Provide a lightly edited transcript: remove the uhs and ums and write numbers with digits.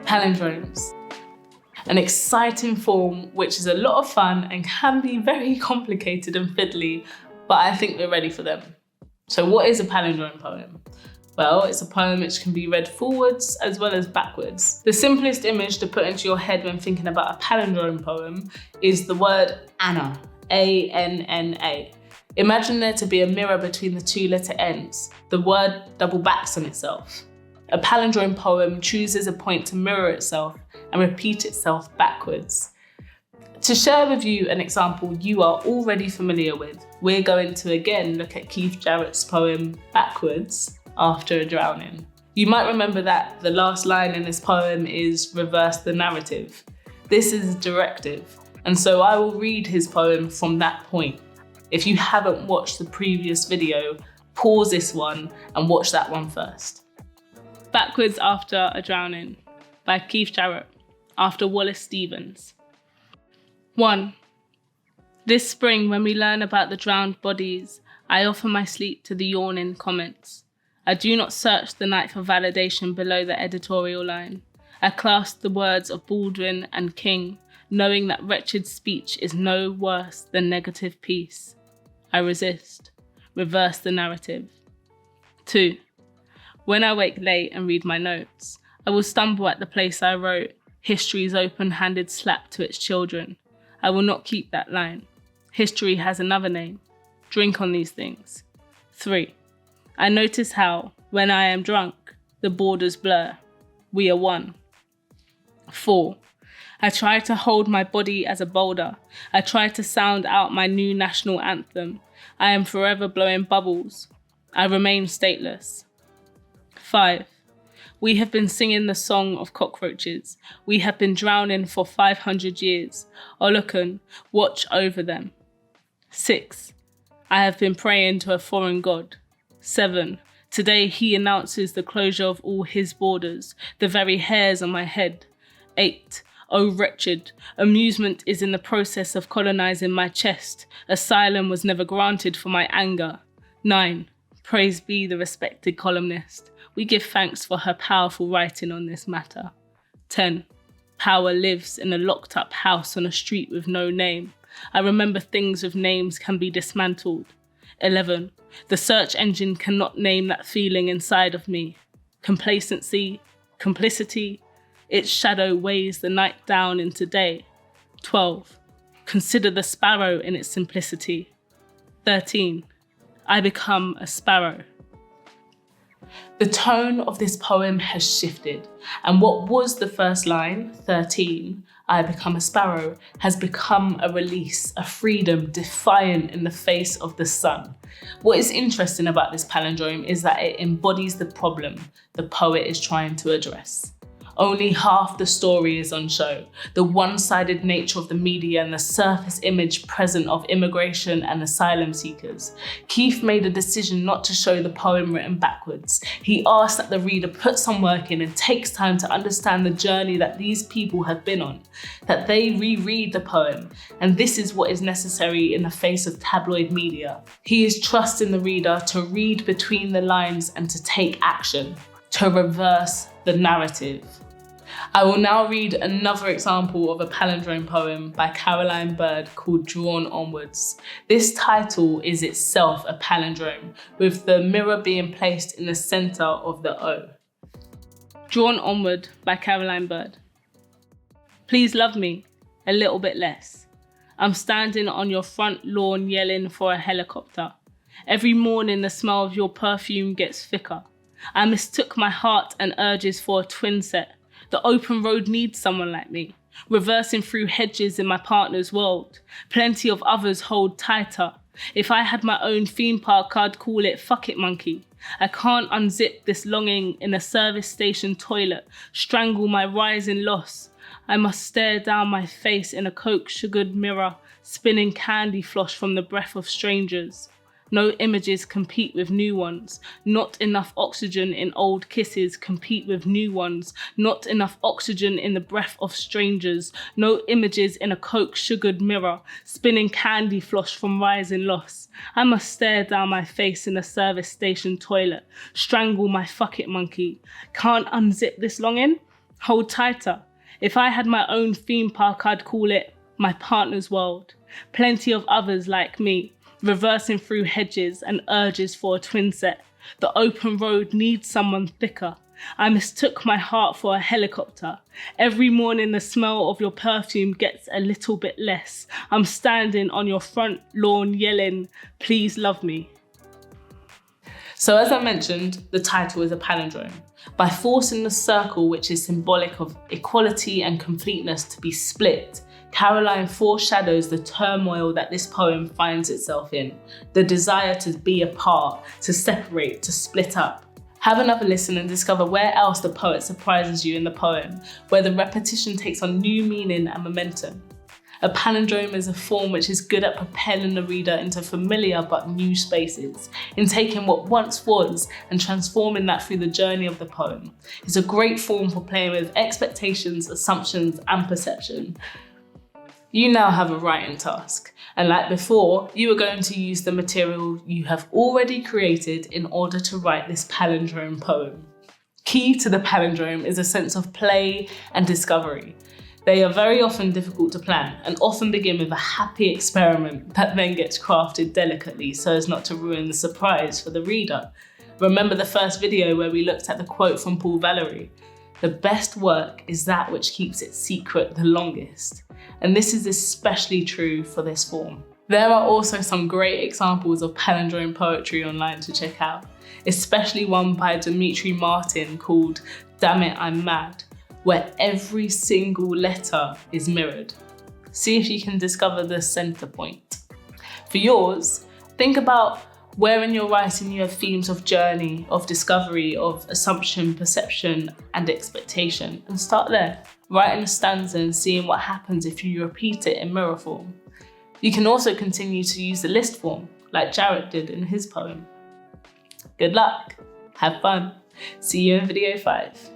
Palindromes. An exciting form which is a lot of fun and can be very complicated and fiddly, but I think we're ready for them. So what is a palindrome poem? Well, it's a poem which can be read forwards as well as backwards. The simplest image to put into your head when thinking about a palindrome poem is the word Anna, A-N-N-A. Imagine there to be a mirror between the two letter N's. The word double backs on itself. A palindrome poem chooses a point to mirror itself and repeat itself backwards. To share with you an example you are already familiar with, we're going to again look at Keith Jarrett's poem Backwards After a Drowning. You might remember that the last line in this poem is reverse the narrative. This is directive, and so I will read his poem from that point. If you haven't watched the previous video, pause this one and watch that one first. Backwards After a Drowning by Keith Jarrett, after Wallace Stevens. 1. This spring, when we learn about the drowned bodies, I offer my sleep to the yawning comments. I do not search the night for validation below the editorial line. I clasp the words of Baldwin and King, knowing that wretched speech is no worse than negative peace. I resist. Reverse the narrative. 2. When I wake late and read my notes, I will stumble at the place I wrote history's open-handed slap to its children. I will not keep that line. History has another name. Drink on these things. 3. I notice how, when I am drunk, the borders blur. We are one. 4. I try to hold my body as a boulder. I try to sound out my new national anthem. I am forever blowing bubbles. I remain stateless. 5. We have been singing the song of cockroaches. We have been drowning for 500 years. Olokun, watch over them. 6. I have been praying to a foreign god. 7. Today he announces the closure of all his borders, the very hairs on my head. 8. Oh wretched, amusement is in the process of colonizing my chest. Asylum was never granted for my anger. 9. Praise be the respected columnist. We give thanks for her powerful writing on this matter. 10. Power lives in a locked up house on a street with no name. I remember things with names can be dismantled. 11. The search engine cannot name that feeling inside of me. Complacency, complicity, its shadow weighs the night down into day. 12. Consider the sparrow in its simplicity. 13. I become a sparrow. The tone of this poem has shifted, and what was the first line, 13, I become a sparrow, has become a release, a freedom defiant in the face of the sun. What is interesting about this palindrome is that it embodies the problem the poet is trying to address. Only half the story is on show. The one-sided nature of the media and the surface image present of immigration and asylum seekers. Keith made a decision not to show the poem written backwards. He asked that the reader put some work in and takes time to understand the journey that these people have been on, that they reread the poem, and this is what is necessary in the face of tabloid media. He is trusting the reader to read between the lines and to take action, to reverse the narrative. I will now read another example of a palindrome poem by Caroline Bird called Drawn Onwards. This title is itself a palindrome, with the mirror being placed in the center of the O. Drawn Onward by Caroline Bird. Please love me a little bit less. I'm standing on your front lawn yelling for a helicopter. Every morning the smell of your perfume gets thicker. I mistook my heart and urges for a twin set. The open road needs someone like me, reversing through hedges in my partner's world. Plenty of others hold tighter. If I had my own theme park, I'd call it Fuck It Monkey. I can't unzip this longing in a service station toilet, strangle my rising loss. I must stare down my face in a coke-sugared mirror, spinning candy floss from the breath of strangers. No images compete with new ones. Not enough oxygen in old kisses compete with new ones. Not enough oxygen in the breath of strangers. No images in a coke-sugared mirror, spinning candy floss from rising loss. I must stare down my face in a service station toilet, strangle my fuck it monkey. Can't unzip this longing? Hold tighter. If I had my own theme park, I'd call it my partner's world. Plenty of others like me, reversing through hedges and urges for a twin set. The open road needs someone thicker. I mistook my heart for a helicopter. Every morning the smell of your perfume gets a little bit less. I'm standing on your front lawn yelling, please love me. So as I mentioned, the title is a palindrome. By forcing the circle, which is symbolic of equality and completeness, to be split, Caroline foreshadows the turmoil that this poem finds itself in, the desire to be apart, to separate, to split up. Have another listen and discover where else the poet surprises you in the poem, where the repetition takes on new meaning and momentum. A palindrome is a form which is good at propelling the reader into familiar but new spaces, in taking what once was and transforming that through the journey of the poem. It's a great form for playing with expectations, assumptions, and perception. You now have a writing task, and like before, you are going to use the material you have already created in order to write this palindrome poem. Key to the palindrome is a sense of play and discovery. They are very often difficult to plan and often begin with a happy experiment that then gets crafted delicately so as not to ruin the surprise for the reader. Remember the first video where we looked at the quote from Paul Valery? The best work is that which keeps its secret the longest. And this is especially true for this form. There are also some great examples of palindrome poetry online to check out, especially one by Dimitri Martin called Damn It, I'm Mad, where every single letter is mirrored. See if you can discover the center point. For yours, think about where in your writing you have themes of journey, of discovery, of assumption, perception, and expectation, and start there. Writing a stanza and seeing what happens if you repeat it in mirror form. You can also continue to use the list form, like Jarrett did in his poem. Good luck, have fun. See you in video 5.